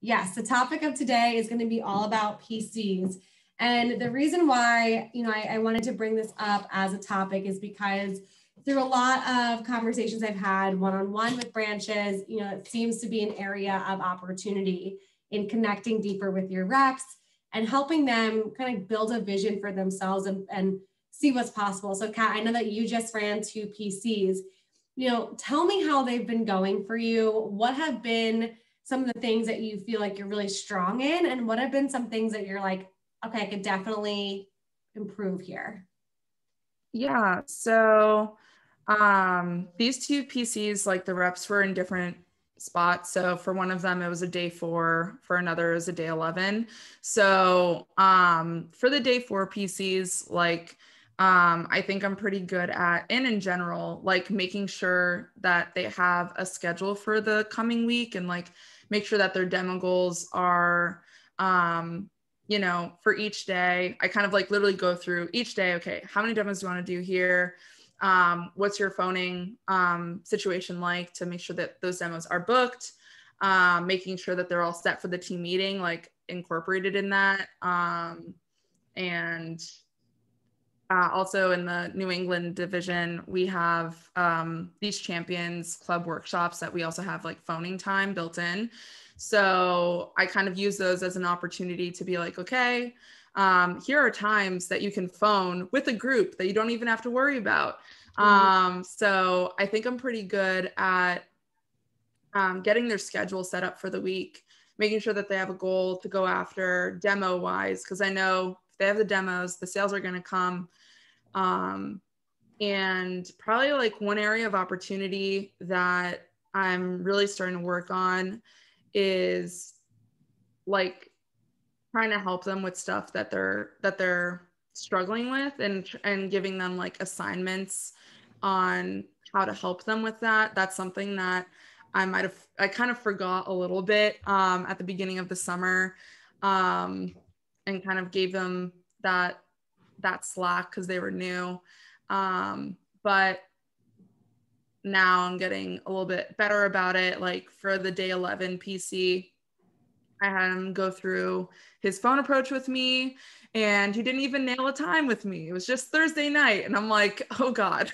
Yes, the topic of today is going to be all about PCs. And the reason why, I wanted to bring this up as a topic is because through a lot of conversations I've had one-on-one with branches, it seems to be an area of opportunity in connecting deeper with your reps and helping them kind of build a vision for themselves and see what's possible. So Kat, I know that you just ran 2 PCs. Tell me how they've been going for you. What have been some of the things that you feel like you're really strong in? And what have been some things that you're like, okay, I could definitely improve here? Yeah. So these 2 PCs, like the reps were in different spots. So for one of them, it was a day 4, for another it was a day 11. So for the day 4 PCs, like I think I'm pretty good at, and in general, like making sure that they have a schedule for the coming week and like make sure that their demo goals are for each day. I kind of like literally go through each day. Okay, how many demos do you want to do here? What's your phoning situation like to make sure that those demos are booked, making sure that they're all set for the team meeting, like incorporated in that. And also in the New England division, we have these champions club workshops that we also have like phoning time built in. So I kind of use those as an opportunity to be like, okay, here are times that you can phone with a group that you don't even have to worry about. So I think I'm pretty good at getting their schedule set up for the week, making sure that they have a goal to go after demo wise, because I know if they have the demos, the sales are going to come. And probably like one area of opportunity that I'm really starting to work on is like trying to help them with stuff that they're struggling with and giving them like assignments on how to help them with that. That's something that I kind of forgot a little bit at the beginning of the summer, and kind of gave them that slack because they were new. But now I'm getting a little bit better about it. Like for the day 11 PC, I had him go through his phone approach with me, and he didn't even nail a time with me. It was just Thursday night. And I'm like, oh God.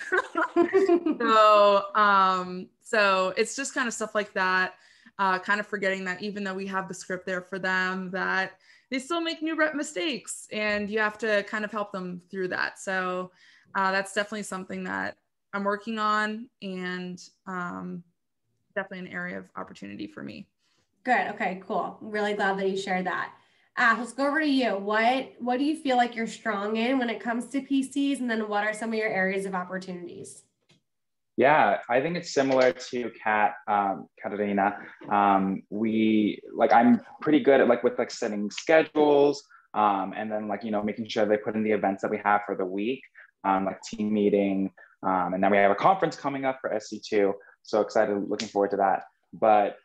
So it's just kind of stuff like that. Kind of forgetting that even though we have the script there for them, that they still make new rep mistakes and you have to kind of help them through that. So that's definitely something that I'm working on, and definitely an area of opportunity for me. Good. Okay, cool. I'm really glad that you shared that. Let's go over to you. What do you feel like you're strong in when it comes to PCs? And then what are some of your areas of opportunities? Yeah, I think it's similar to Katarina. I'm pretty good at with setting schedules, and then making sure they put in the events that we have for the week, like team meeting, and then we have a conference coming up for SC2. So excited, looking forward to that. But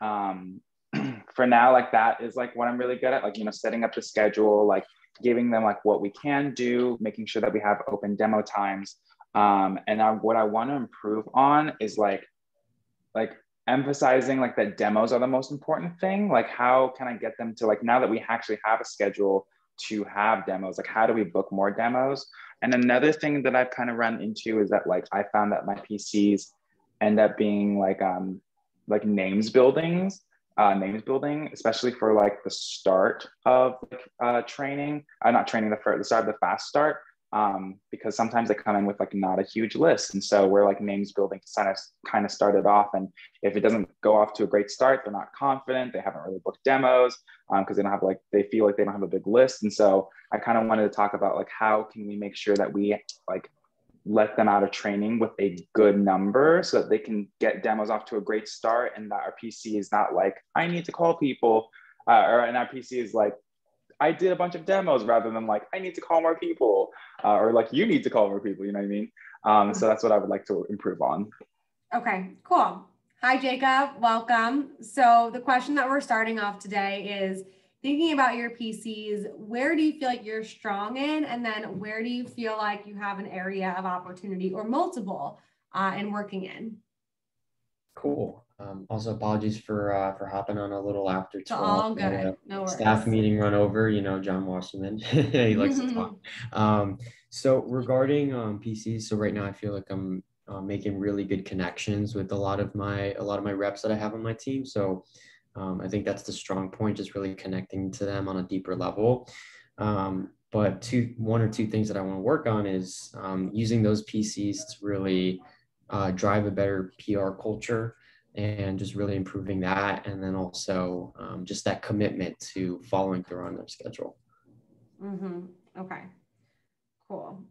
for now, that is what I'm really good at, setting up the schedule, giving them what we can do, making sure that we have open demo times. What I want to improve on is emphasizing that demos are the most important thing. How can I get them to now that we actually have a schedule to have demos, how do we book more demos? And another thing that I've kind of run into is that I found that my PCs end up being names building, especially for the start of training, not training, the start of the fast start. Because sometimes they come in with not a huge list. And so we're names building to kind of start it off. And if it doesn't go off to a great start, they're not confident. They haven't really booked demos because they don't have they feel like they don't have a big list. And so I kind of wanted to talk about how can we make sure that we let them out of training with a good number so that they can get demos off to a great start, and that our PC is not I need to call people, and our PC is I did a bunch of demos, rather than I need to call more people, or you need to call more people, you know what I mean? So that's what I would like to improve on. Okay, cool. Hi, Jacob, welcome. So the question that we're starting off today is thinking about your PCs, where do you feel like you're strong in? And then where do you feel like you have an area of opportunity or multiple in working in? Cool. Also, apologies for hopping on a little after It's 12. all good. No Staff worries. meeting run over, John Wasserman, he likes to talk. So regarding PCs, so right now I feel like I'm making really good connections with a lot of my reps that I have on my team. So I think that's the strong point, just really connecting to them on a deeper level. But one or two things that I want to work on is using those PCs to really drive a better PR culture and just really improving that. And then also just that commitment to following through on their schedule. Okay, cool.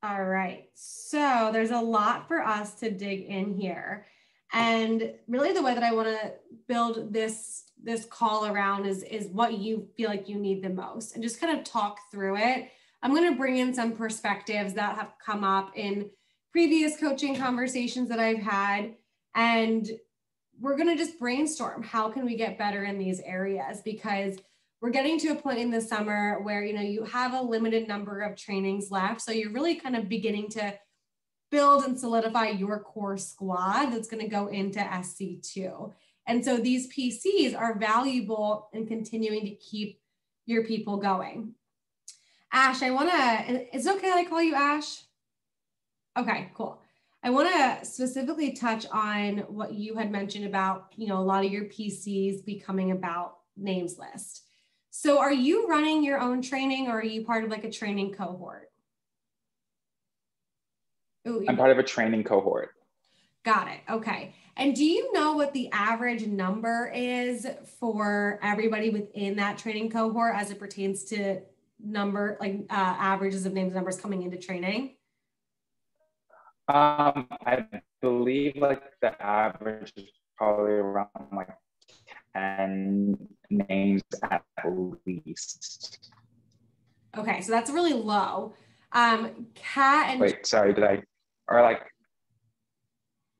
All right, so there's a lot for us to dig in here. And really the way that I want to build this call around is what you feel like you need the most, and just kind of talk through it. I'm going to bring in some perspectives that have come up in previous coaching conversations that I've had, and we're going to just brainstorm how can we get better in these areas, because we're getting to a point in the summer where, you have a limited number of trainings left. So you're really kind of beginning to build and solidify your core squad that's going to go into SC2. And so these PCs are valuable in continuing to keep your people going. Ash, is it okay that I call you Ash? Okay, cool. I want to specifically touch on what you had mentioned about, a lot of your PCs becoming about names list. So are you running your own training, or are you part of like a training cohort? Ooh, I'm part of a training cohort. Got it. Okay. And do you know what the average number is for everybody within that training cohort as it pertains to averages of names and numbers coming into training? I believe like the average is probably around like 10 names at least. Okay, so that's really low. Kat and wait, sorry, did I, or like?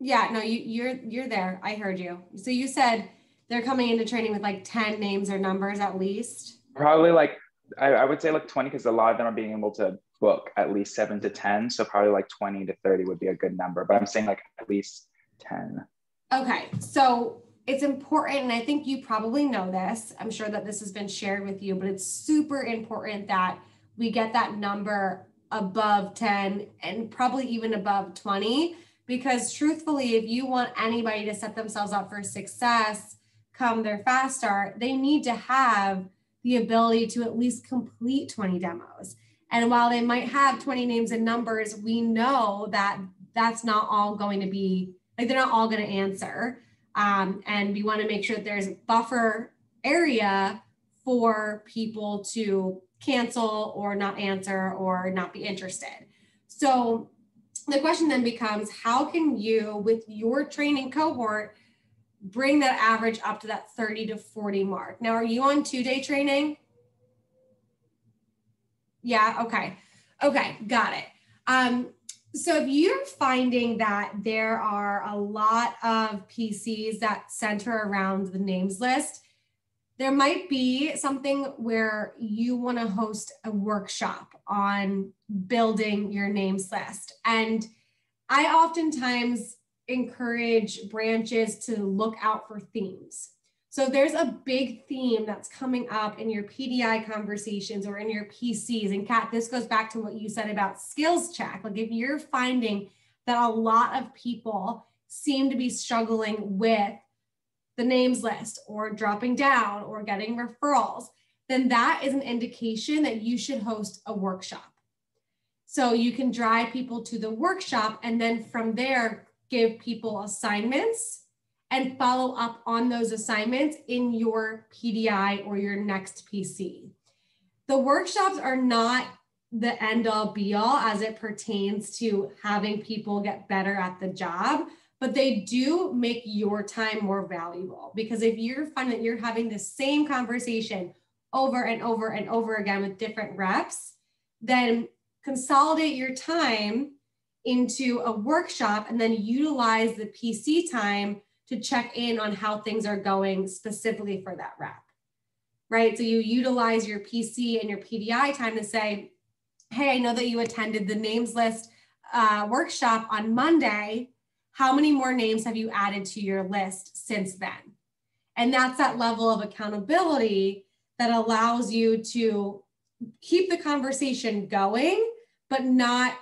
Yeah, no, you're there. I heard you. So you said they're coming into training with like 10 names or numbers at least? Probably like, I would say like 20, because a lot of them are being able to book at least 7 to 10. So probably like 20 to 30 would be a good number, but I'm saying like at least 10. Okay, so it's important, and I think you probably know this. I'm sure that this has been shared with you, but it's super important that we get that number above 10 and probably even above 20, because truthfully, if you want anybody to set themselves up for success come their fast start, they need to have the ability to at least complete 20 demos. And while they might have 20 names and numbers, we know that that's not all going to be, like they're not all going to answer. And we want to make sure that there's a buffer area for people to cancel or not answer or not be interested. So the question then becomes, how can you, with your training cohort, bring that average up to that 30 to 40 mark? Now, are you on 2-day training? Yeah, okay. Okay, got it. So if you're finding that there are a lot of PCs that center around the names list, there might be something where you want to host a workshop on building your names list. And I oftentimes encourage branches to look out for themes. So there's a big theme that's coming up in your PDI conversations or in your PCs. And Kat, this goes back to what you said about skills check. Like if you're finding that a lot of people seem to be struggling with the names list or dropping down or getting referrals, then that is an indication that you should host a workshop. So you can drive people to the workshop and then from there, give people assignments and follow up on those assignments in your PDI or your next PC. The workshops are not the end all be all as it pertains to having people get better at the job, but they do make your time more valuable, because if you're finding that you're having the same conversation over and over and over again with different reps, then consolidate your time into a workshop and then utilize the PC time to check in on how things are going specifically for that rep, right? So you utilize your PC and your PDI time to say, hey, I know that you attended the names list workshop on Monday. how many more names have you added to your list since then? And that's that level of accountability that allows you to keep the conversation going, but not,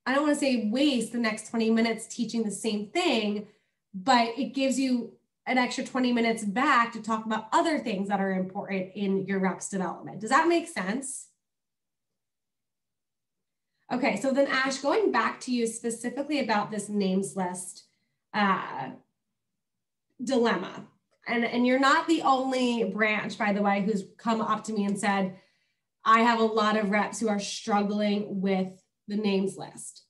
I don't want to say waste the next 20 minutes teaching the same thing, but it gives you an extra 20 minutes back to talk about other things that are important in your reps development. Does that make sense? Okay, so then Ash, going back to you specifically about this names list dilemma. And you're not the only branch, by the way, who's come up to me and said, I have a lot of reps who are struggling with the names list.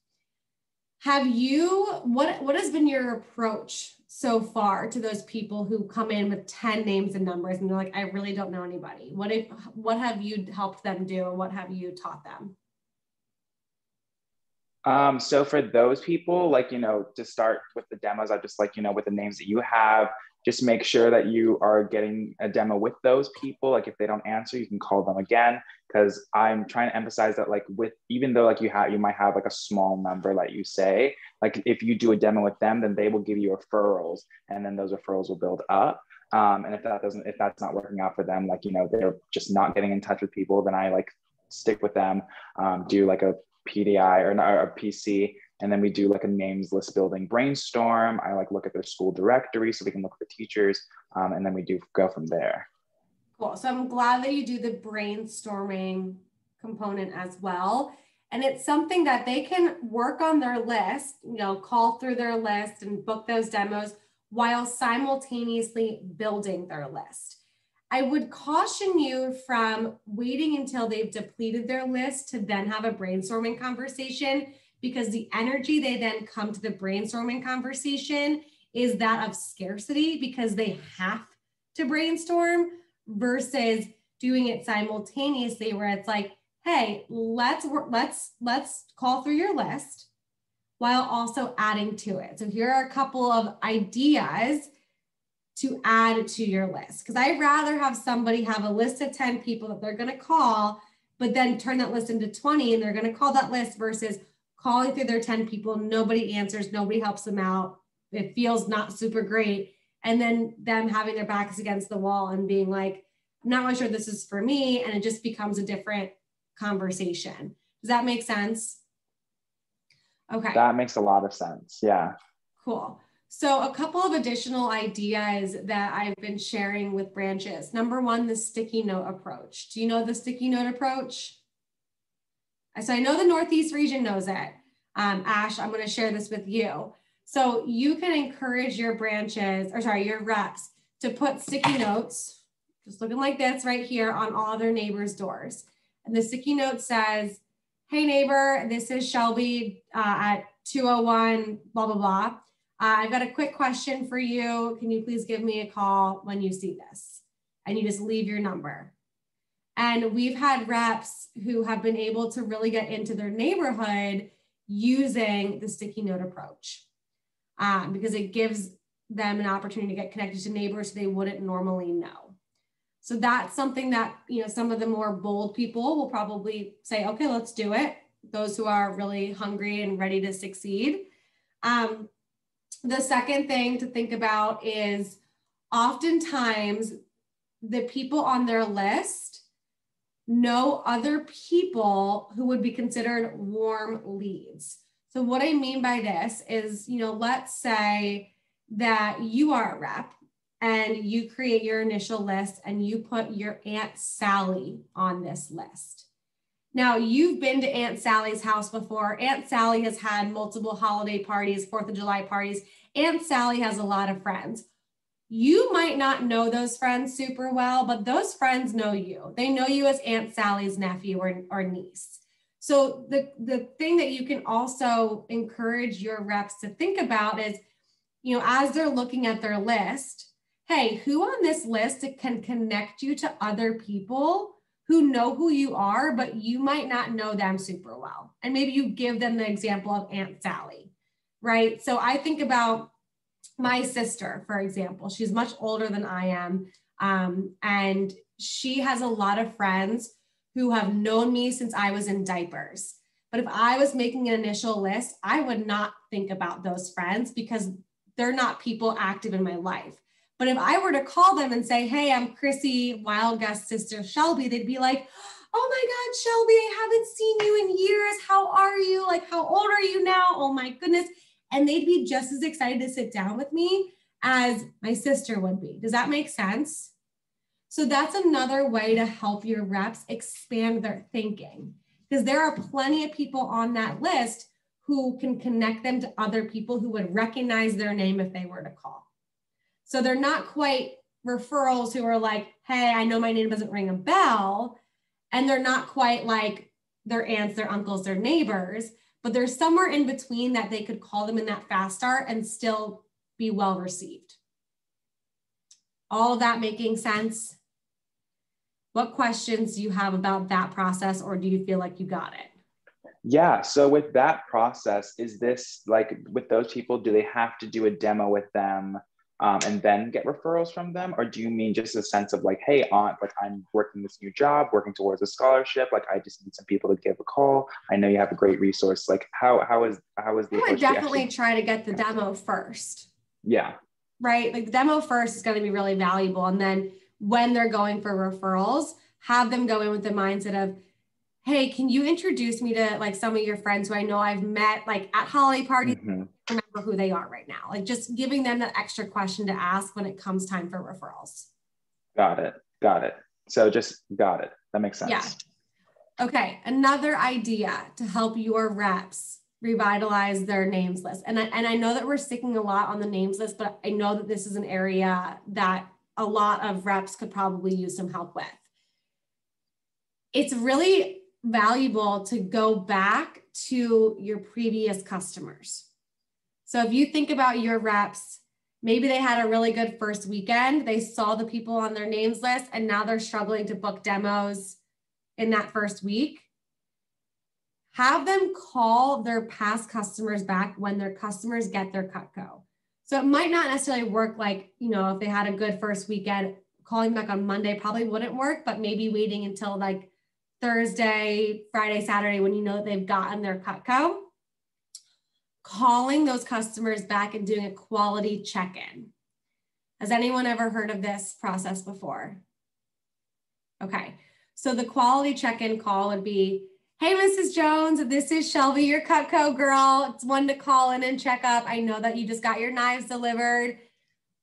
Have you, what has been your approach so far to those people who come in with 10 names and numbers and they're like, I really don't know anybody? What have you helped them do, or what have you taught them? So for those people, like, to start with the demos, I just like, with the names that you have, just make sure that you are getting a demo with those people. Like if they don't answer, you can call them again, because I'm trying to emphasize that, like, even though like you might have like a small number that you say, like if you do a demo with them, then they will give you referrals, and then those referrals will build up. And if that's not working out for them, like, they're just not getting in touch with people, then I like stick with them, do like a PDI or a PC, and then we do like a names list building brainstorm. I like look at their school directory so we can look at the teachers, and then we do go from there. Cool. So I'm glad that you do the brainstorming component as well. And it's something that they can work on their list, call through their list and book those demos while simultaneously building their list. I would caution you from waiting until they've depleted their list to then have a brainstorming conversation, because the energy they then come to the brainstorming conversation is that of scarcity, because they have to brainstorm, versus doing it simultaneously where it's like, hey, let's call through your list while also adding to it. So here are a couple of ideas to add to your list, because I'd rather have somebody have a list of 10 people that they're going to call, but then turn that list into 20 and they're going to call that list, versus calling through their 10 people, nobody answers, nobody helps them out, it feels not super great, and then them having their backs against the wall and being like, I'm not really sure this is for me, and it just becomes a different conversation. Does that make sense? Okay. That makes a lot of sense. Yeah. Cool. So a couple of additional ideas that I've been sharing with branches. Number one, the sticky note approach. Do you know the sticky note approach? So I know the Northeast region knows it. Ash, I'm going to share this with you. So you can encourage your branches, or sorry, your reps to put sticky notes, just looking like this right here, on all their neighbors' doors. And the sticky note says, hey neighbor, this is Shelby at 201, blah, blah, blah. I've got a quick question for you. Can you please give me a call when you see this? And you just leave your number. And we've had reps who have been able to really get into their neighborhood using the sticky note approach, because it gives them an opportunity to get connected to neighbors they wouldn't normally know. So that's something that, some of the more bold people will probably say, okay, let's do it. Those who are really hungry and ready to succeed. The second thing to think about is oftentimes the people on their list know other people who would be considered warm leads. So what I mean by this is, let's say that you are a rep and you create your initial list and you put your Aunt Sally on this list. Now, you've been to Aunt Sally's house before. Aunt Sally has had multiple holiday parties, 4th of July parties. Aunt Sally has a lot of friends. You might not know those friends super well, but those friends know you. They know you as Aunt Sally's nephew or niece. So the thing that you can also encourage your reps to think about is, as they're looking at their list, hey, who on this list can connect you to other people who know who you are, but you might not know them super well. And maybe you give them the example of Aunt Sally, right? So I think about my sister, for example. She's much older than I am. And she has a lot of friends who have known me since I was in diapers. But if I was making an initial list, I would not think about those friends because they're not people active in my life. But if I were to call them and say, hey, I'm Chrissy, Wild Guest sister Shelby, they'd be like, oh my God, Shelby, I haven't seen you in years. How are you? Like, how old are you now? Oh my goodness. And they'd be just as excited to sit down with me as my sister would be. Does that make sense? So that's another way to help your reps expand their thinking, because there are plenty of people on that list who can connect them to other people who would recognize their name if they were to call. So they're not quite referrals who are like, hey, I know my name doesn't ring a bell. And they're not quite like their aunts, their uncles, their neighbors, but there's somewhere in between that they could call them in that fast start and still be well received. All of that making sense? What questions do you have about that process, or do you feel like you got it? Yeah, so with that process, is this like with those people, do they have to do a demo with them and then get referrals from them? Or do you mean just a sense of like, hey, aunt, like I'm working this new job, working towards a scholarship, like I just need some people to give a call. I know you have a great resource. Like how is the approach? I would definitely try to get the demo first. Yeah. Right, like the demo first is going to be really valuable. And then when they're going for referrals, have them go in with the mindset of, hey, can you introduce me to like some of your friends who I know I've met like at holiday parties, remember who they are right now. Like just giving them that extra question to ask when it comes time for referrals. Got it. So just got it. That makes sense. Yeah. Okay, another idea to help your reps revitalize their names list. And I know that we're sticking a lot on the names list, but I know that this is an area that a lot of reps could probably use some help with. It's really valuable to go back to your previous customers. So if you think about your reps, maybe they had a really good first weekend. They saw the people on their names list and now they're struggling to book demos in that first week. Have them call their past customers back when their customers get their Cutco. So it might not necessarily work like, you know, if they had a good first weekend, calling back on Monday probably wouldn't work, but maybe waiting until like Thursday, Friday, Saturday, when you know that they've gotten their Cutco, calling those customers back and doing a quality check-in. Has anyone ever heard of this process before? Okay, so the quality check-in call would be, hey, Mrs. Jones, this is Shelby, your Cutco girl. It's one to call in and check up. I know that you just got your knives delivered.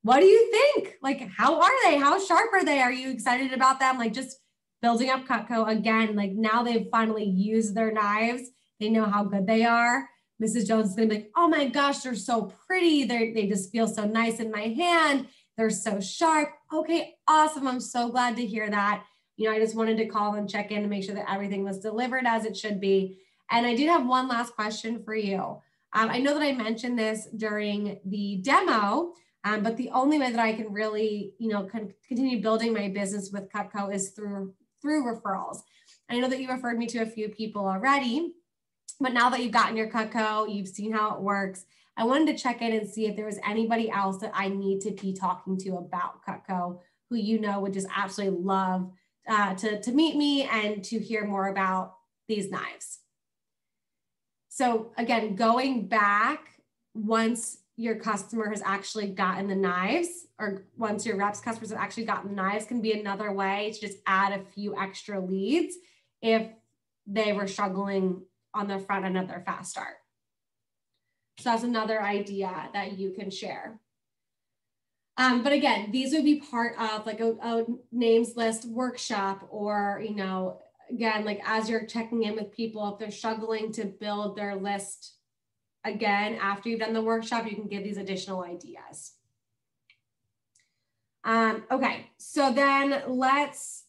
What do you think? Like, how are they? How sharp are they? Are you excited about them? Like just building up Cutco again. Like now they've finally used their knives. They know how good they are. Mrs. Jones is gonna be like, oh my gosh, they're so pretty. They just feel so nice in my hand. They're so sharp. Okay, awesome. I'm so glad to hear that. You know, I just wanted to call and check in to make sure that everything was delivered as it should be. And I did have one last question for you. I know that I mentioned this during the demo, but the only way that I can really, you know, continue building my business with Cutco is through referrals. I know that you referred me to a few people already, but now that you've gotten your Cutco, you've seen how it works, I wanted to check in and see if there was anybody else that I need to be talking to about Cutco who you know would just absolutely love to meet me and to hear more about these knives. So again, going back once your customer has actually gotten the knives, or once your reps customers have actually gotten the knives, can be another way to just add a few extra leads if they were struggling on the front end of their fast start. So that's another idea that you can share. But again, these would be part of like a names list workshop, or, you know, again, like as you're checking in with people, if they're struggling to build their list again, after you've done the workshop, you can give these additional ideas. Okay, so then let's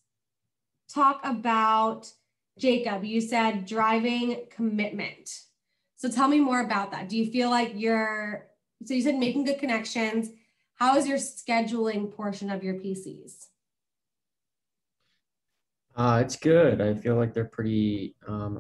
talk about Jacob. You said driving commitment. So tell me more about that. Do you feel like so you said making good connections. How is your scheduling portion of your PCs? It's good. I feel like they're pretty,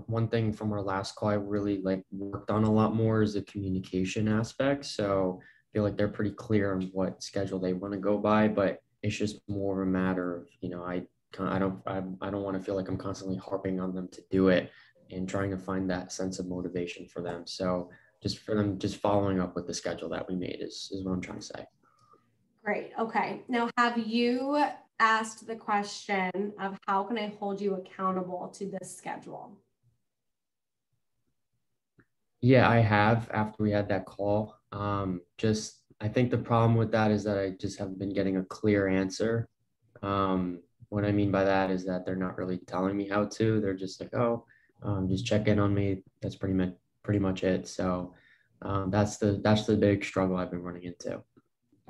one thing from our last call I really like worked on a lot more is the communication aspect. So I feel like they're pretty clear on what schedule they want to go by, but it's just more of a matter of, you know, I don't want to feel like I'm constantly harping on them to do it. and trying to find that sense of motivation for them. So just for them, just following up with the schedule that we made is what I'm trying to say. Great. Okay. Now, have you asked the question of how can I hold you accountable to this schedule? Yeah, I have after we had that call. I think the problem with that is that I just haven't been getting a clear answer. What I mean by that is that they're not really telling me how to. They're just like, oh, just check in on me. That's pretty much it. So that's the big struggle I've been running into.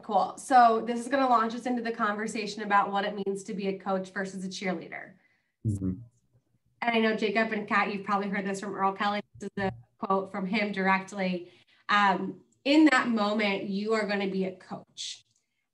Cool. So this is going to launch us into the conversation about what it means to be a coach versus a cheerleader. Mm-hmm. And I know Jacob and Kat, you've probably heard this from Earl Kelly. This is a quote from him directly. In that moment, you are going to be a coach.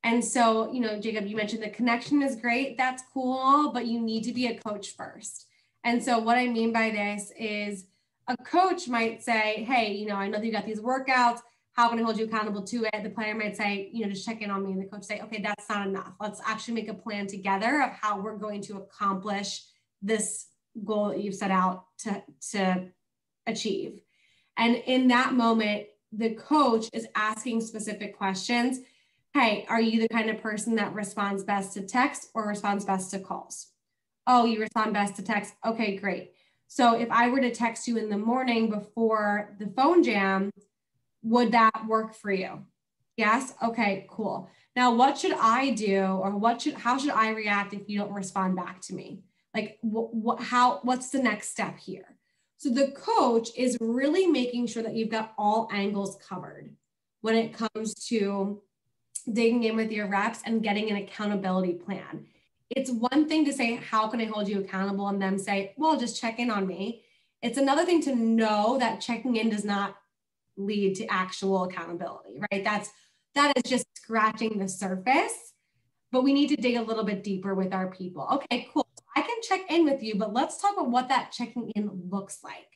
And so, Jacob, you mentioned the connection is great. That's cool, but you need to be a coach first. And so what I mean by this is a coach might say, hey, I know that you got these workouts. How can I hold you accountable to it? The player might say, just check in on me. And the coach say, okay, that's not enough. Let's actually make a plan together of how we're going to accomplish this goal that you've set out to achieve. And in that moment, the coach is asking specific questions. Hey, are you the kind of person that responds best to text or responds best to calls? Oh, you respond best to text. Okay, great. So if I were to text you in the morning before the phone jam, would that work for you? Yes. Okay, cool. Now, what should I do, or how should I react if you don't respond back to me? Like, what's the next step here? So the coach is really making sure that you've got all angles covered when it comes to digging in with your reps and getting an accountability plan. It's one thing to say, how can I hold you accountable? And them say, well, just check in on me. It's another thing to know that checking in does not lead to actual accountability, right? That is just scratching the surface, but we need to dig a little bit deeper with our people. Okay, cool. I can check in with you, but let's talk about what that checking in looks like.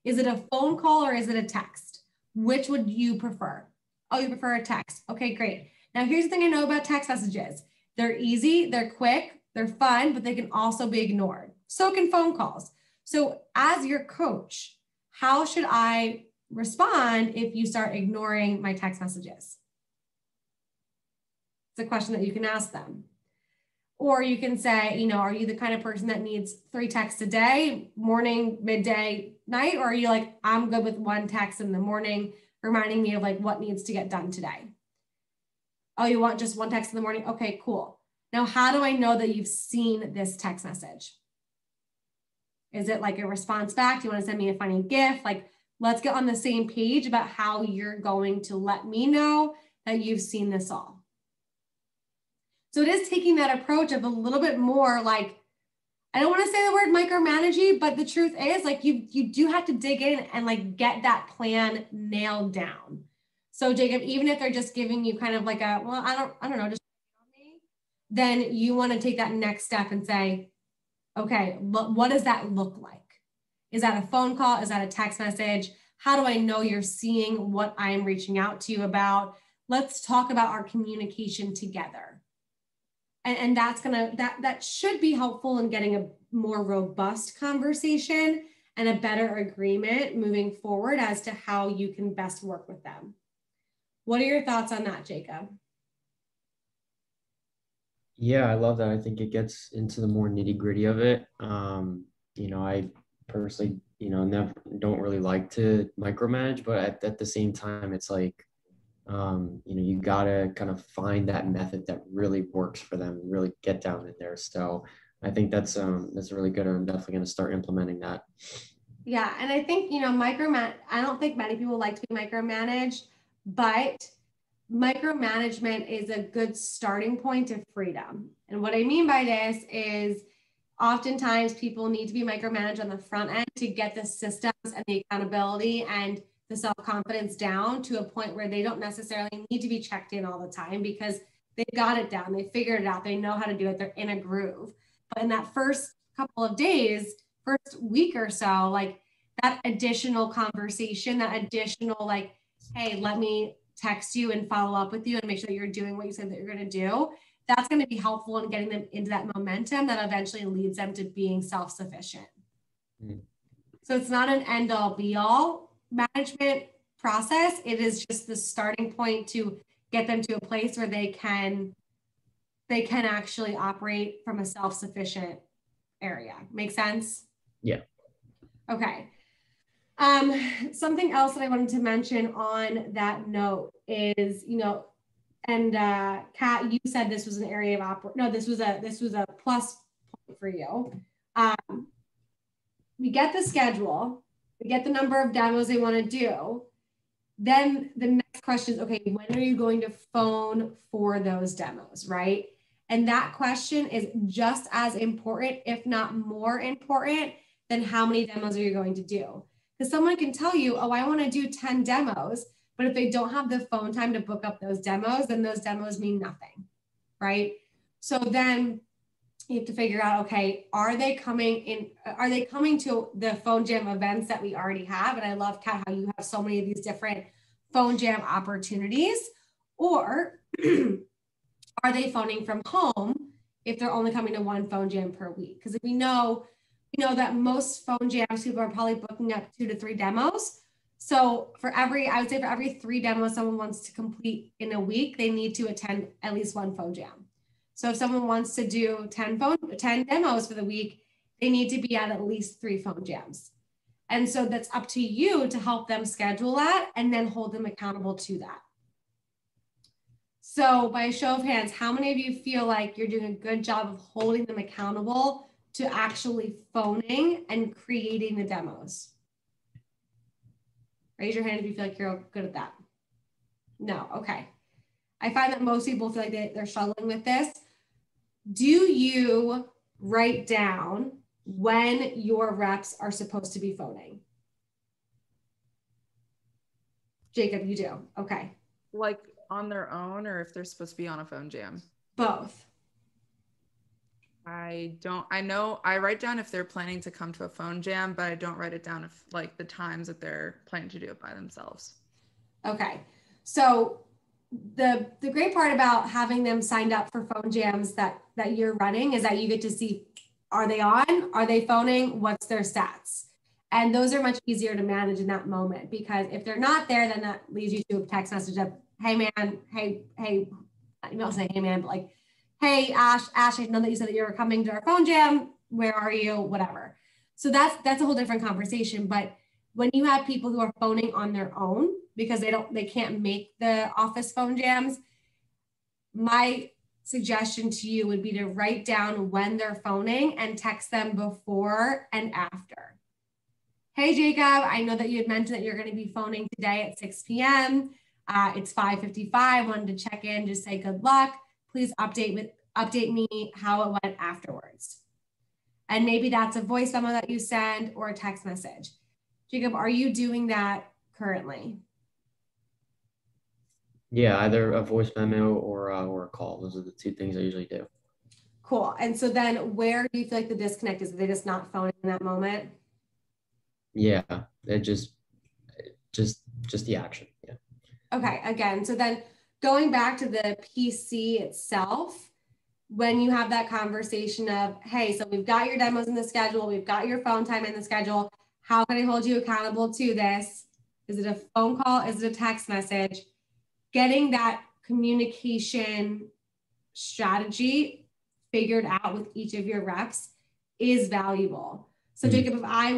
Is it a phone call or is it a text? Which would you prefer? Oh, you prefer a text. Okay, great. Now here's the thing I know about text messages. They're easy, they're quick, they're fun, but they can also be ignored. So can phone calls. So as your coach, how should I respond if you start ignoring my text messages? It's a question that you can ask them. Or you can say, are you the kind of person that needs 3 texts a day, morning, midday, night? Or are you like, I'm good with 1 text in the morning, reminding me of like what needs to get done today? Oh, you want just 1 text in the morning? Okay, cool. Now, how do I know that you've seen this text message? Is it like a response back? Do you want to send me a funny GIF? Like, let's get on the same page about how you're going to let me know that you've seen this all. So it is taking that approach of a little bit more like, I don't want to say the word micromanaging, but the truth is like you do have to dig in and like get that plan nailed down. So Jacob, even if they're just giving you kind of like a, well, I don't know, just then you want to take that next step and say, okay, what does that look like? Is that a phone call? Is that a text message? How do I know you're seeing what I'm reaching out to you about? Let's talk about our communication together. And that should be helpful in getting a more robust conversation and a better agreement moving forward as to how you can best work with them. What are your thoughts on that, Jacob? Yeah, I love that. I think it gets into the more nitty gritty of it. I personally, don't really like to micromanage, but at the same time, it's like, you gotta kind of find that method that really works for them and really get down in there. So I think that's really good. I'm definitely going to start implementing that. Yeah. And I think, I don't think many people like to be micromanaged, but micromanagement is a good starting point of freedom. And what I mean by this is oftentimes people need to be micromanaged on the front end to get the systems and the accountability and the self-confidence down to a point where they don't necessarily need to be checked in all the time because they got it down, they figured it out, they know how to do it, they're in a groove. But in that first couple of days, first week or so, like that additional conversation, that additional like, hey, let me text you and follow up with you and make sure that you're doing what you said that you're going to do, that's going to be helpful in getting them into that momentum that eventually leads them to being self-sufficient. So it's not an end all be all management process. It is just the starting point to get them to a place where they can actually operate from a self-sufficient area. Make sense? Yeah. Okay. Something else that I wanted to mention on that note is, and Kat, you said this was an area of this was a plus point for you. We get the schedule, we get the number of demos they want to do. Then the next question is, okay, when are you going to phone for those demos, right? And that question is just as important, if not more important, than how many demos are you going to do? Because someone can tell you, oh, I want to do 10 demos, but if they don't have the phone time to book up those demos, then those demos mean nothing, right? So then you have to figure out, okay, are they coming to the phone jam events that we already have? And I love, Kat, how you have so many of these different phone jam opportunities, or are they phoning from home if they're only coming to one phone jam per week? Because if we know that most phone jams, people are probably booking up 2 to 3 demos. So I would say for every 3 demos someone wants to complete in a week, they need to attend at least one phone jam. So if someone wants to do 10 demos for the week, they need to be at least 3 phone jams. And so that's up to you to help them schedule that and then hold them accountable to that. So by a show of hands, how many of you feel like you're doing a good job of holding them accountable to actually phoning and creating the demos? Raise your hand if you feel like you're good at that. No, okay. I find that most people feel like they're struggling with this. Do you write down when your reps are supposed to be phoning? Jacob, you do. Okay. Like on their own, or if they're supposed to be on a phone jam? Both. I know I write down if they're planning to come to a phone jam, but I don't write it down if like the times that they're planning to do it by themselves. Okay. So the great part about having them signed up for phone jams that you're running is that you get to see, are they on? Are they phoning? What's their stats? And those are much easier to manage in that moment, because if they're not there, then that leads you to a text message of, hey man, hey, you don't say hey man, but like, hey Ash, I know that you said that you were coming to our phone jam. Where are you? Whatever. So that's a whole different conversation. But when you have people who are phoning on their own because they can't make the office phone jams, my suggestion to you would be to write down when they're phoning and text them before and after. Hey Jacob, I know that you had mentioned that you're going to be phoning today at 6 p.m. It's 5:55. Wanted to check in, just say good luck. Please update me how it went afterwards. And maybe that's a voice memo that you send or a text message. Jacob, are you doing that currently? Yeah, either a voice memo or a call. Those are the 2 things I usually do. Cool. And so then where do you feel like the disconnect is? Are they just not phoning in that moment? Yeah, it just the action. Yeah. Okay, again, so then going back to the PC itself, when you have that conversation of, hey, so we've got your demos in the schedule, we've got your phone time in the schedule, how can I hold you accountable to this? Is it a phone call? Is it a text message? Getting that communication strategy figured out with each of your reps is valuable. So Jacob, if I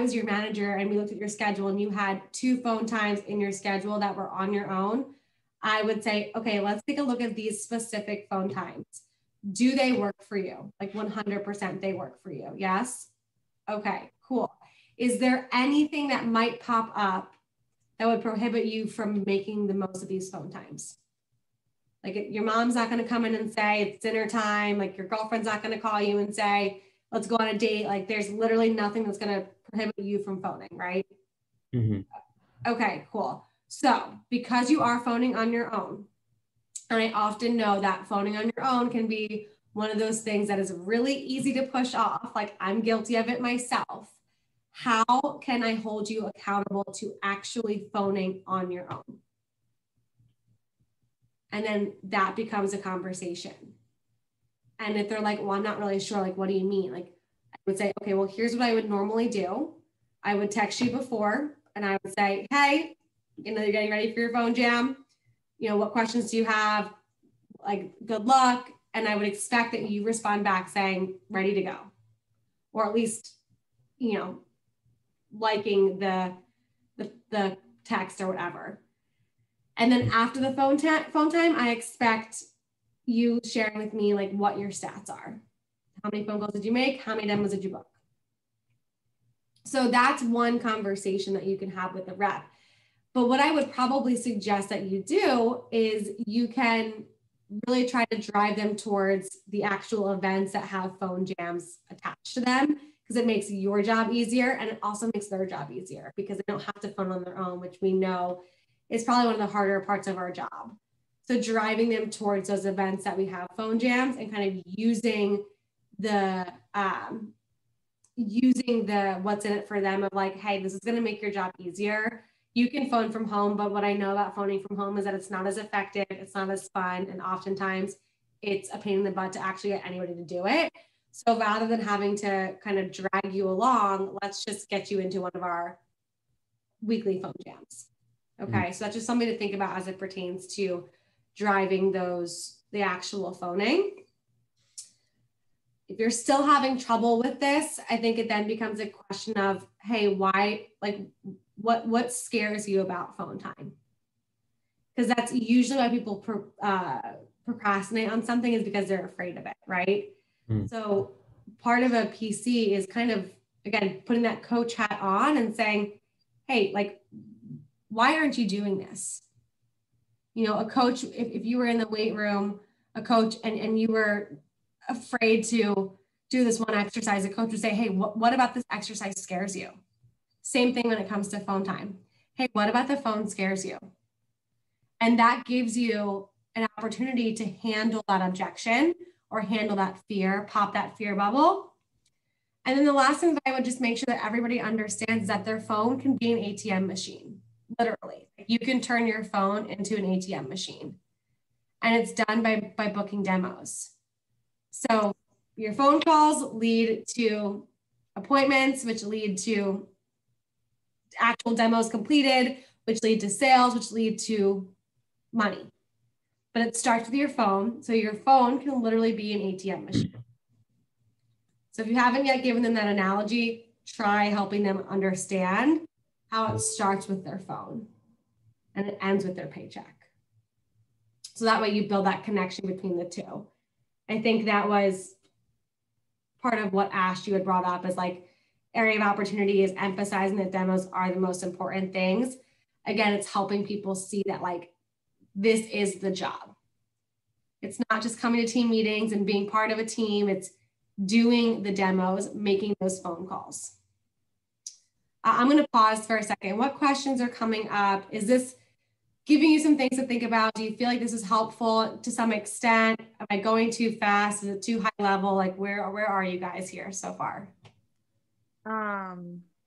was your manager and we looked at your schedule and you had 2 phone times in your schedule that were on your own, I would say, okay, let's take a look at these specific phone times. Do they work for you? Like 100% they work for you. Yes? Okay, cool. Is there anything that might pop up that would prohibit you from making the most of these phone times? Like your mom's not going to come in and say it's dinner time. Like your girlfriend's not going to call you and say, let's go on a date. Like there's literally nothing that's going to prohibit you from phoning, right? Mm-hmm. Okay, cool. So because you are phoning on your own, and I often know that phoning on your own can be one of those things that is really easy to push off. Like I'm guilty of it myself. How can I hold you accountable to actually phoning on your own? And then that becomes a conversation. And if they're like, well, I'm not really sure, like, what do you mean? Like I would say, okay, well, here's what I would normally do. I would text you before and I would say, hey, you're getting ready for your phone jam. What questions do you have? Like, good luck. And I would expect that you respond back saying, ready to go. Or at least, liking the text or whatever. And then after the phone time, I expect you sharing with me like what your stats are. How many phone calls did you make? How many demos did you book? So that's one conversation that you can have with the rep. But what I would probably suggest that you do is you can really try to drive them towards the actual events that have phone jams attached to them, because it makes your job easier and it also makes their job easier because they don't have to phone on their own, which we know is probably one of the harder parts of our job. So driving them towards those events that we have phone jams and kind of using the what's in it for them of like, hey, this is going to make your job easier. You can phone from home, but what I know about phoning from home is that it's not as effective, it's not as fun, and oftentimes it's a pain in the butt to actually get anybody to do it. So rather than having to kind of drag you along, let's just get you into one of our weekly phone jams. Okay, so that's just something to think about as it pertains to driving the actual phoning. If you're still having trouble with this, I think it then becomes a question of, hey, why, like, what scares you about phone time? Because that's usually why people procrastinate on something, is because they're afraid of it, right? So part of a PC is kind of, again, putting that coach hat on and saying, hey, like, why aren't you doing this? A coach, if you were in the weight room, a coach, and you were afraid to do this one exercise, a coach would say, hey, what about this exercise scares you? Same thing when it comes to phone time. Hey, what about the phone scares you? And that gives you an opportunity to handle that objection or handle that fear, pop that fear bubble. And then the last thing that I would just make sure that everybody understands is that their phone can be an ATM machine, literally. You can turn your phone into an ATM machine. And it's done by booking demos. So your phone calls lead to appointments, which lead to actual demos completed, which lead to sales, which lead to money. But it starts with your phone. So your phone can literally be an ATM machine. So if you haven't yet given them that analogy, try helping them understand how it starts with their phone and it ends with their paycheck. So that way you build that connection between the two. I think that was part of what Ash, you had brought up as like area of opportunity, is emphasizing that demos are the most important things. Again, it's helping people see that like, this is the job. It's not just coming to team meetings and being part of a team. It's doing the demos, making those phone calls. I'm going to pause for a second. What questions are coming up? Is this giving you some things to think about? Do you feel like this is helpful to some extent? Am I going too fast? Is it too high level? Like where are you guys here so far?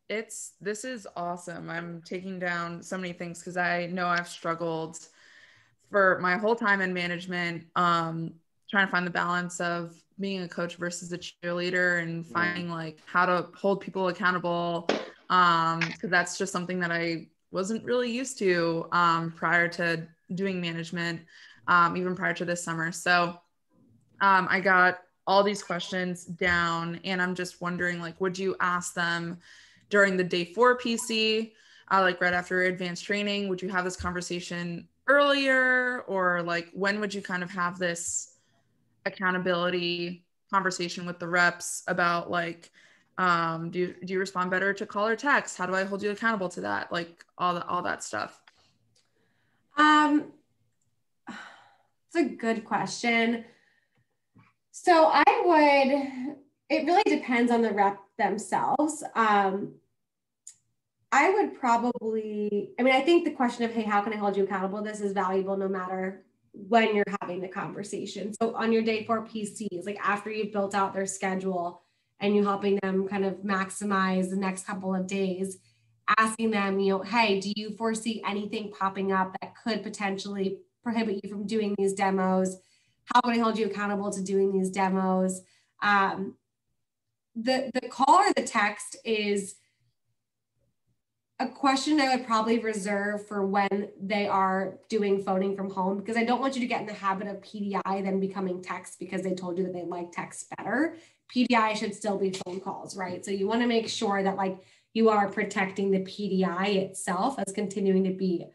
This is awesome. I'm taking down so many things because I know I've struggled for my whole time in management, trying to find the balance of being a coach versus a cheerleader and finding like how to hold people accountable. Because that's just something that I wasn't really used to prior to doing management, even prior to this summer. So I got all these questions down and I'm just wondering, like, would you ask them during the day 4 PC, like right after advanced training? Would you have this conversation earlier, or like when would you kind of have this accountability conversation with the reps about like, do you respond better to call or text? How do I hold you accountable to that? Like all that stuff. It's a good question. So it really depends on the rep themselves. I would probably, I think the question of, hey, how can I hold you accountable? This is valuable no matter when you're having the conversation. So on your day 4 PCs, like after you've built out their schedule and you're helping them kind of maximize the next couple of days, asking them, hey, do you foresee anything popping up that could potentially prohibit you from doing these demos? How can I hold you accountable to doing these demos? The call or the text is a question I would probably reserve for when they are doing phoning from home, because I don't want you to get in the habit of PDI then becoming text because they told you that they like text better. PDI should still be phone calls, right? So you want to make sure that like you are protecting the PDI itself as continuing to be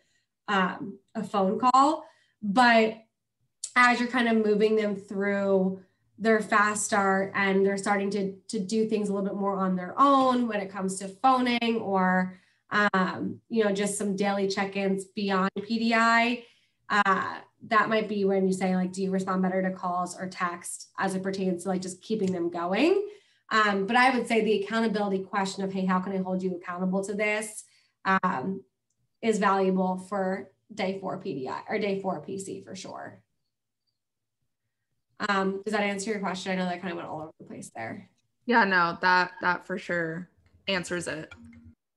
a phone call. But as you're kind of moving them through their fast start and they're starting to do things a little bit more on their own when it comes to phoning or you know, just some daily check-ins beyond PDI, that might be when you say like, do you respond better to calls or text as it pertains to like just keeping them going? But I would say the accountability question of, hey, how can I hold you accountable to this is valuable for day 4 PDI or day 4 PC for sure. Does that answer your question? I know that kind of went all over the place there. Yeah, no, that for sure answers it.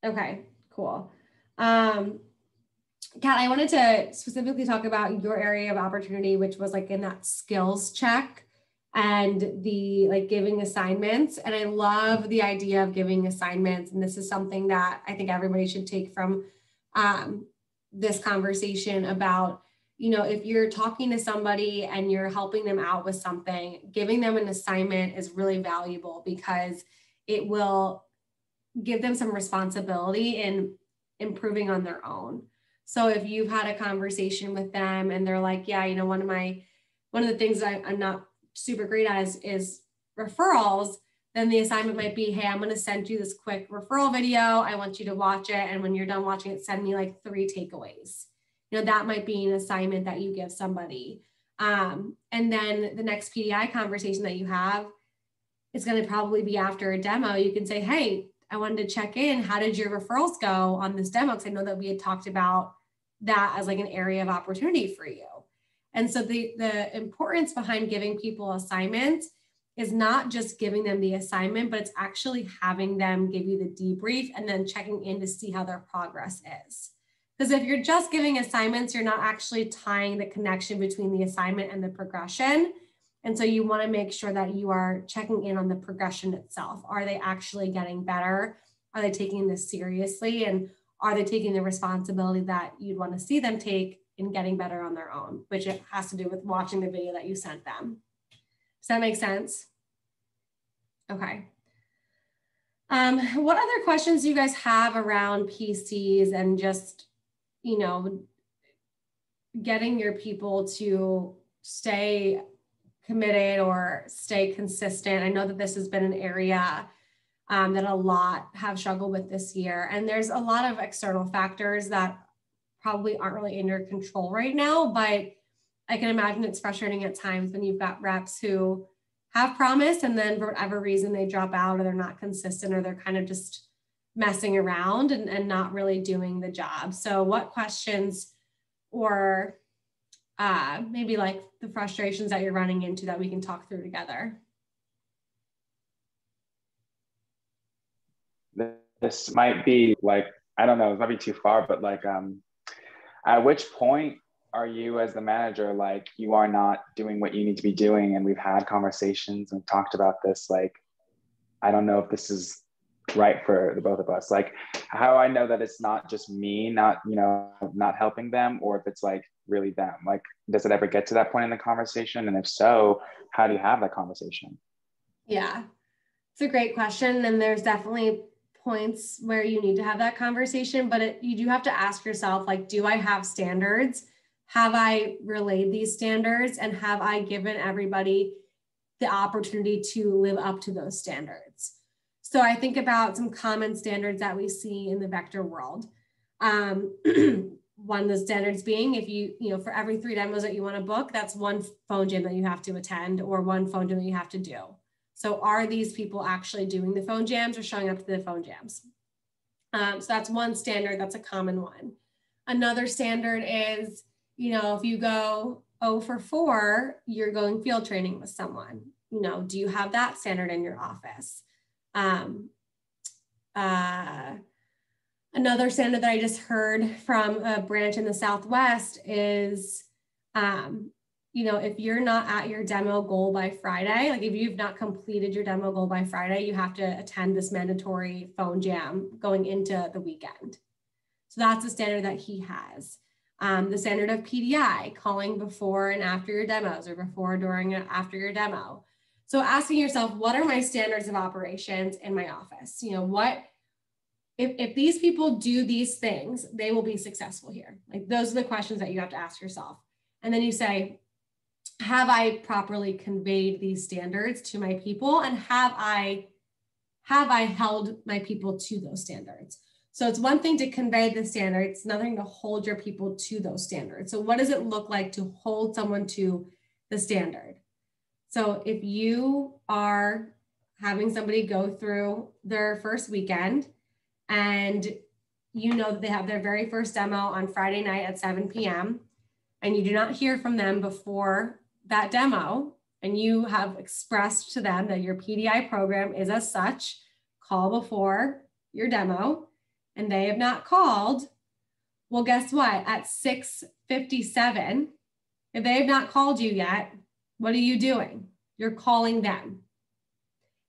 Okay, cool. Kat, I wanted to specifically talk about your area of opportunity, which was like in that skills check and the like giving assignments. And I love the idea of giving assignments. And this is something that I think everybody should take from this conversation about, you know, if you're talking to somebody and you're helping them out with something, giving them an assignment is really valuable because it will give them some responsibility in improving on their own. So if you've had a conversation with them and they're like, yeah, you know, one of the things that I'm not super great at is referrals, then the assignment might be, hey, I'm going to send you this quick referral video. I want you to watch it. And when you're done watching it, send me like 3 takeaways. You know, that might be an assignment that you give somebody. And then the next PDI conversation that you have is going to probably be after a demo. You can say, hey, I wanted to check in. How did your referrals go on this demo? Because I know that we had talked about that as like an area of opportunity for you. And so the importance behind giving people assignments is not just giving them the assignment, but it's actually having them give you the debrief and then checking in to see how their progress is. Because if you're just giving assignments, you're not actually tying the connection between the assignment and the progression. And so you want to make sure that you are checking in on the progression itself. Are they actually getting better? Are they taking this seriously? And are they taking the responsibility that you'd want to see them take in getting better on their own, which it has to do with watching the video that you sent them. Does that make sense? Okay. What other questions do you guys have around PCs and just, you know, getting your people to stay committed or stay consistent? I know that this has been an area that a lot have struggled with this year. And there's a lot of external factors that probably aren't really in your control right now, but I can imagine it's frustrating at times when you've got reps who have promised and then for whatever reason they drop out or they're not consistent or they're kind of just messing around and not really doing the job. So what questions or maybe like the frustrations that you're running into that we can talk through together? This might be like, I don't know, it might be too far, but like, at which point are you as the manager, like you are not doing what you need to be doing? And we've had conversations and talked about this, like, I don't know if this is right for the both of us. Like how I know that it's not just me, not, you know, not helping them, or if it's like really them, like, does it ever get to that point in the conversation? And if so, how do you have that conversation? Yeah, it's a great question. And there's definitely points where you need to have that conversation, but you do have to ask yourself, like, do I have standards? Have I relayed these standards? And have I given everybody the opportunity to live up to those standards? So I think about some common standards that we see in the vector world. One of the standards being, if you know, for every 3 demos that you want to book, that's 1 phone jam that you have to attend or 1 phone jam that you have to do. So are these people actually doing the phone jams or showing up to the phone jams? So that's one standard, that's a common one. Another standard is, you know, if you go 0 for 4, you're going field training with someone. You know, do you have that standard in your office? Another standard that I just heard from a branch in the Southwest is, you know, if you're not at your demo goal by Friday, like if you've not completed your demo goal by Friday, you have to attend this mandatory phone jam going into the weekend. So that's the standard that he has. The standard of PDI, calling before and after your demos, or before, during, and after your demo. So asking yourself, what are my standards of operations in my office? You know, what, if these people do these things, they will be successful here. Like, those are the questions that you have to ask yourself. And then you say, have I properly conveyed these standards to my people? And have I held my people to those standards? So it's one thing to convey the standard, it's another thing to hold your people to those standards. So what does it look like to hold someone to the standard? So if you are having somebody go through their first weekend and you know that they have their very first demo on Friday night at 7 p.m. and you do not hear from them before that demo, and you have expressed to them that your PDI program is as such, call before your demo, and they have not called, well, guess what? At 6:57, if they have not called you yet, what are you doing? You're calling them.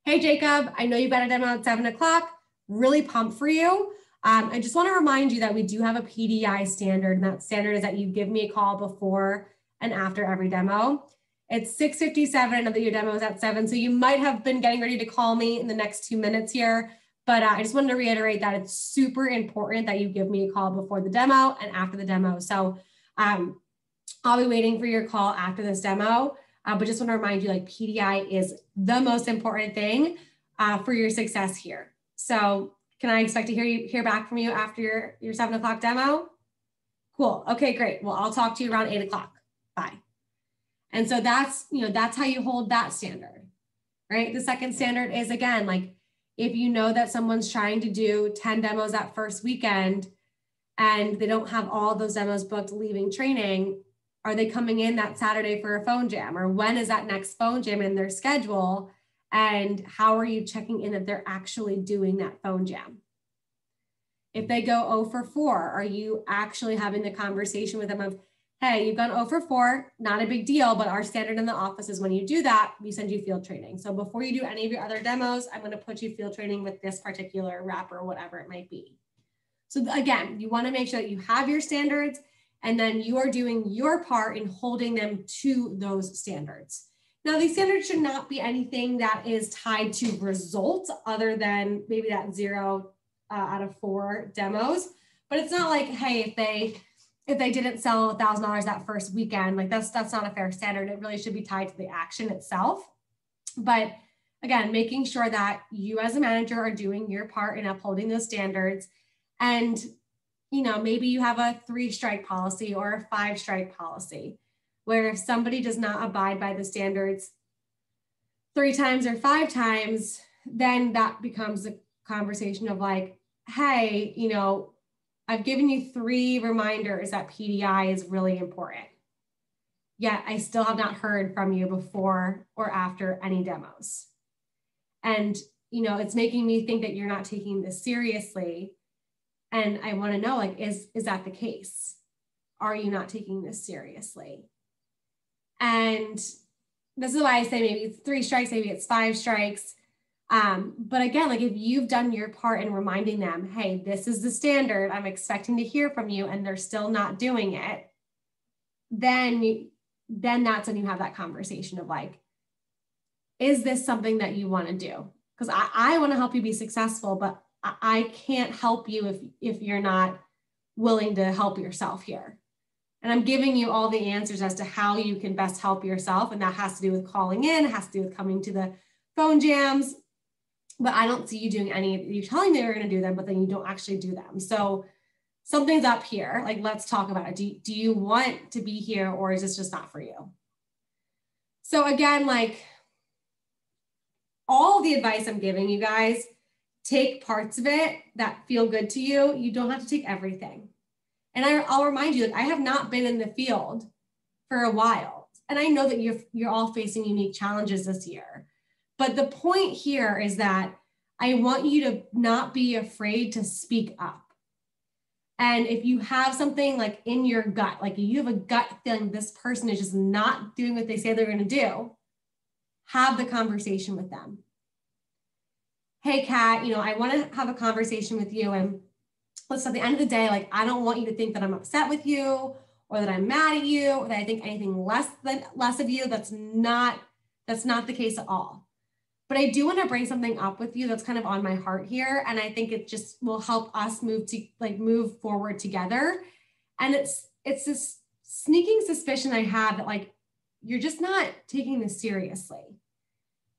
Hey, Jacob, I know you've got a demo at 7 o'clock. Really pumped for you. I just want to remind you that we do have a PDI standard, and that standard is that you give me a call before and after every demo. It's 6:57. I know that your demo is at 7, so you might have been getting ready to call me in the next 2 minutes here. But I just wanted to reiterate that it's super important that you give me a call before the demo and after the demo. So I'll be waiting for your call after this demo, but just want to remind you, like, PDI is the most important thing for your success here. So can I expect to hear back from you after your 7 o'clock demo? Cool. Okay, great. Well, I'll talk to you around 8 o'clock. Bye. And so that's, you know, that's how you hold that standard, right? The second standard is, again, like, if you know that someone's trying to do 10 demos that first weekend and they don't have all those demos booked leaving training, are they coming in that Saturday for a phone jam? Or when is that next phone jam in their schedule? And how are you checking in that they're actually doing that phone jam? If they go 0 for 4, are you actually having the conversation with them of, hey, you've gone 0 for 4, not a big deal, but our standard in the office is when you do that, we send you field training. So before you do any of your other demos, I'm going to put you field training with this particular rep or whatever it might be. So again, you want to make sure that you have your standards, and then you are doing your part in holding them to those standards. Now, these standards should not be anything that is tied to results other than maybe that 0 out of 4 demos. But it's not like, hey, if they didn't sell $1,000 that first weekend, like that's not a fair standard. It really should be tied to the action itself. But again, making sure that you as a manager are doing your part in upholding those standards. And, you know, maybe you have a 3-strike policy or a 5-strike policy, where if somebody does not abide by the standards 3 times or 5 times, then that becomes a conversation of like, hey, you know, I've given you 3 reminders that PDI is really important, yet I still have not heard from you before or after any demos. And, you know, it's making me think that you're not taking this seriously. And I want to know, like, is that the case? Are you not taking this seriously? And this is why I say maybe it's 3 strikes, maybe it's 5 strikes. But again, like, if you've done your part in reminding them, hey, this is the standard, I'm expecting to hear from you, and they're still not doing it, then that's when you have that conversation of like, is this something that you want to do? Because I want to help you be successful, but I can't help you if you're not willing to help yourself here. And I'm giving you all the answers as to how you can best help yourself. And that has to do with calling in, it has to do with coming to the phone jams. But I don't see you doing any, you're telling me you're going to do them, but then you don't actually do them. So something's up here. Like, let's talk about it. Do you want to be here, or is this just not for you? So again, like, all the advice I'm giving you guys, take parts of it that feel good to you. You don't have to take everything. And I'll remind you, like, I have not been in the field for a while. And I know that you're all facing unique challenges this year. But the point here is that I want you to not be afraid to speak up. And if you have something like in your gut, like you have a gut feeling this person is just not doing what they say they're going to do, have the conversation with them. Hey, Kat, you know, I want to have a conversation with you, and So at the end of the day, like, I don't want you to think that I'm upset with you or that I'm mad at you, or that I think anything less of you. That's not the case at all. But I do want to bring something up with you that's kind of on my heart here. And I think it just will help us move forward together. And it's this sneaking suspicion I have that, like, you're just not taking this seriously.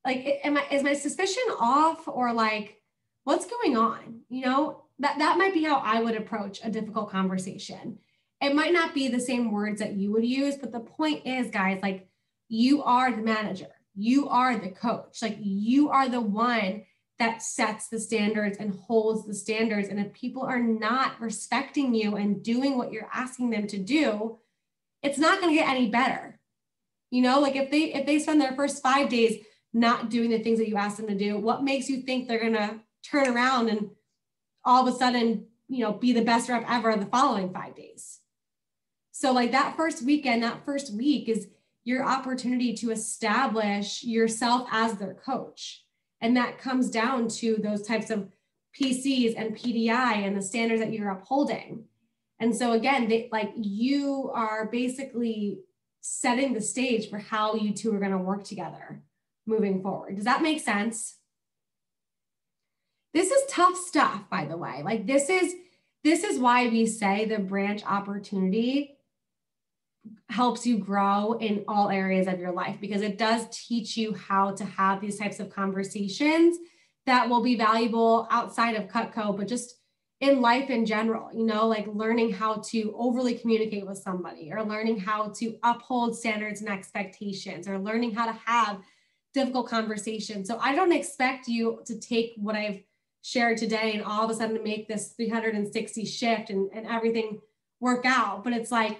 Like, is my suspicion off, or like, what's going on? You know, that might be how I would approach a difficult conversation. It might not be the same words that you would use, but the point is, guys, like, you are the manager. You are the coach. Like, you are the one that sets the standards and holds the standards. And if people are not respecting you and doing what you're asking them to do, it's not going to get any better. You know, like, if they spend their first 5 days not doing the things that you asked them to do, what makes you think they're going to turn around and all of a sudden, you know, be the best rep ever the following 5 days? So like, that first weekend, that first week is your opportunity to establish yourself as their coach. And that comes down to those types of PCs and PDI and the standards that you're upholding. And so again, you are basically setting the stage for how you two are going to work together moving forward. Does that make sense? This is tough stuff, by the way. Like, this is why we say the branch opportunity helps you grow in all areas of your life, because it does teach you how to have these types of conversations that will be valuable outside of Cutco, but just in life in general, you know, like learning how to overly communicate with somebody, or learning how to uphold standards and expectations, or learning how to have difficult conversations. So I don't expect you to take what I've shared today and all of a sudden to make this 360 shift and everything work out. But it's like,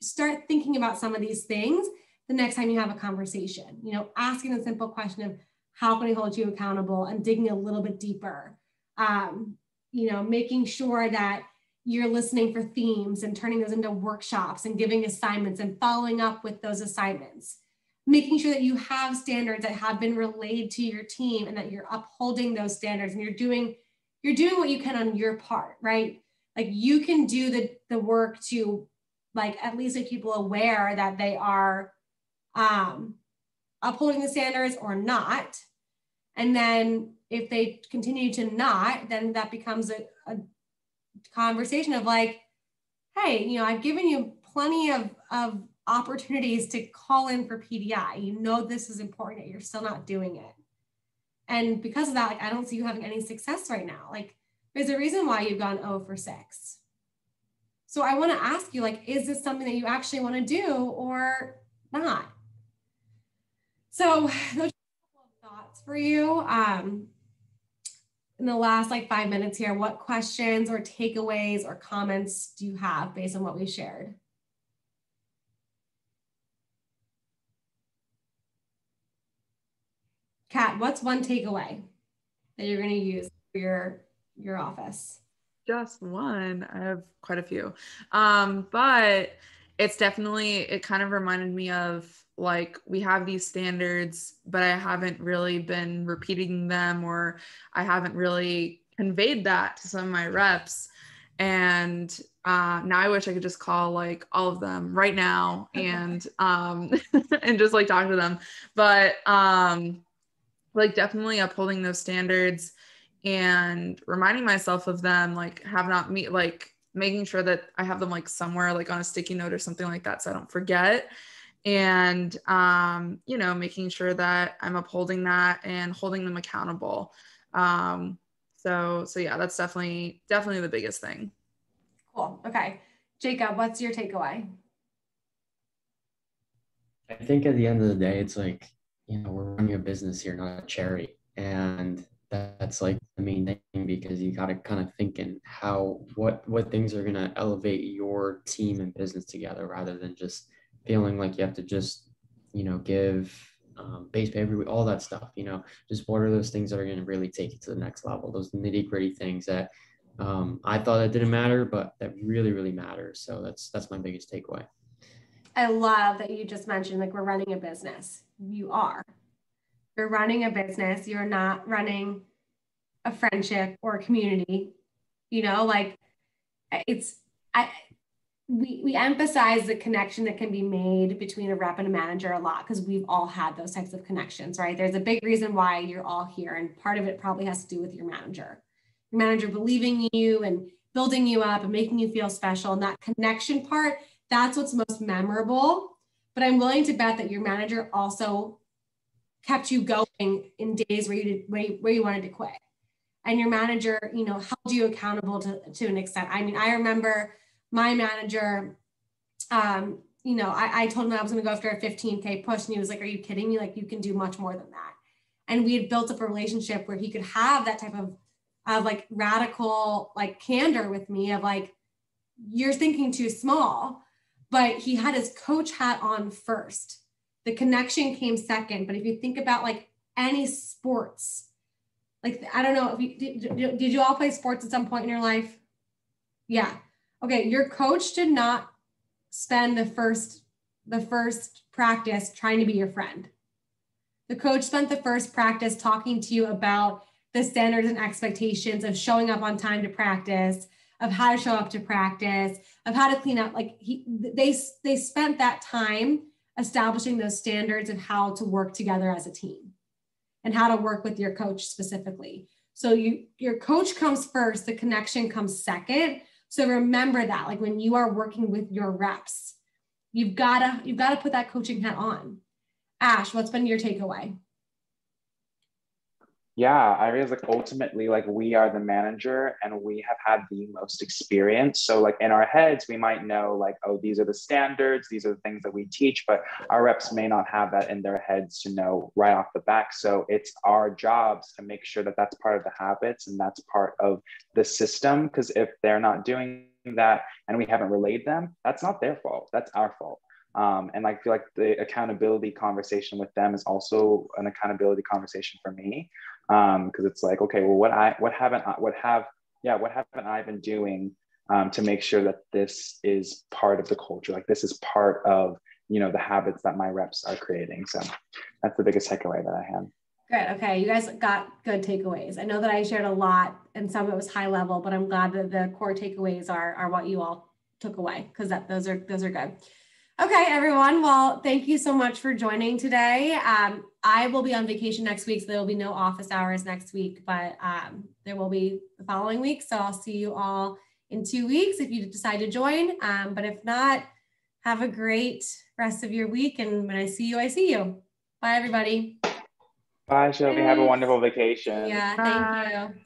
start thinking about some of these things the next time you have a conversation, you know, asking the simple question of, how can I hold you accountable, and digging a little bit deeper, you know, making sure that you're listening for themes and turning those into workshops and giving assignments and following up with those assignments, making sure that you have standards that have been relayed to your team and that you're upholding those standards, and you're doing what you can on your part, right? Like, you can do the work to, like, at least make people aware that they are upholding the standards or not. And then if they continue to not, then that becomes a conversation of like, hey, you know, I've given you plenty of opportunities to call in for PDI. You know, this is important, yet you're still not doing it. And because of that, like, I don't see you having any success right now. Like, there's a reason why you've gone 0 for 6. So I want to ask you, like, is this something that you actually want to do or not? So those are a couple of thoughts for you. In the last 5 minutes here, what questions or takeaways or comments do you have based on what we shared? Kat, what's one takeaway that you're going to use for your office? Just one. I have quite a few. But it's definitely, it kind of reminded me of, like, we have these standards, but I haven't really been repeating them, or I haven't really conveyed that to some of my reps. And now I wish I could just call all of them right now and and just talk to them. But definitely upholding those standards and reminding myself of them, making sure that I have them somewhere on a sticky note or something like that, so I don't forget. And making sure that I'm upholding that and holding them accountable. So yeah, that's definitely the biggest thing. Cool. Okay, Jacob, what's your takeaway? I think at the end of the day, it's we're running a business here, not a charity, and that's the main thing, because you got to kind of think in what things are going to elevate your team and business together, rather than just feeling like you have to just give base pay, all that stuff. Just what are those things that are going to really take it to the next level, those nitty-gritty things that I thought that didn't matter, but that really, really matters. So that's my biggest takeaway. I love that you just mentioned we're running a business. You're running a business. You're not running a friendship or a community. we emphasize the connection that can be made between a rep and a manager a lot, because we've all had those types of connections, right? There's a big reason why you're all here, and part of it probably has to do with your manager believing in you and building you up and making you feel special. And that connection part, that's what's most memorable. But I'm willing to bet that your manager also kept you going in days where you wanted to quit, and your manager, held you accountable to an extent. I mean, I remember my manager, I told him I was going to go after a 15K push, and he was like, "Are you kidding me? Like, you can do much more than that." And we had built up a relationship where he could have that type of like radical, like candor with me of like, "You're thinking too small," but he had his coach hat on first. The connection came second. But if you think about like any sports, like, I don't know if did you all play sports at some point in your life? Yeah. Okay. Your coach did not spend the first practice trying to be your friend. The coach spent the first practice talking to you about the standards and expectations of showing up on time to practice, of how to show up to practice, of how to clean up. Like they spent that time establishing those standards of how to work together as a team and how to work with your coach specifically. So your coach comes first, the connection comes second. So remember that, like when you are working with your reps, you've got to put that coaching hat on. Ash, what's been your takeaway? Yeah, I realize like ultimately, like we are the manager and we have had the most experience. So like in our heads, we might know like, oh, these are the standards, these are the things that we teach, but our reps may not have that in their heads to know right off the bat. So it's our jobs to make sure that that's part of the habits and that's part of the system. Because if they're not doing that and we haven't relayed them, that's not their fault, that's our fault. And I feel like the accountability conversation with them is also an accountability conversation for me. Because it's like, okay, well, what haven't I been doing to make sure that this is part of the culture? Like this is part of, the habits that my reps are creating. So that's the biggest takeaway that I had. Good. Okay. You guys got good takeaways. I know that I shared a lot and some of it was high level, but I'm glad that the core takeaways are what you all took away, because those are good. Okay, everyone. Well, thank you so much for joining today. I will be on vacation next week, so there will be no office hours next week, but there will be the following week. So I'll see you all in 2 weeks if you decide to join. But if not, have a great rest of your week. And when I see you, I see you. Bye, everybody. Bye, Shelby. Have a wonderful vacation. Yeah, thank you.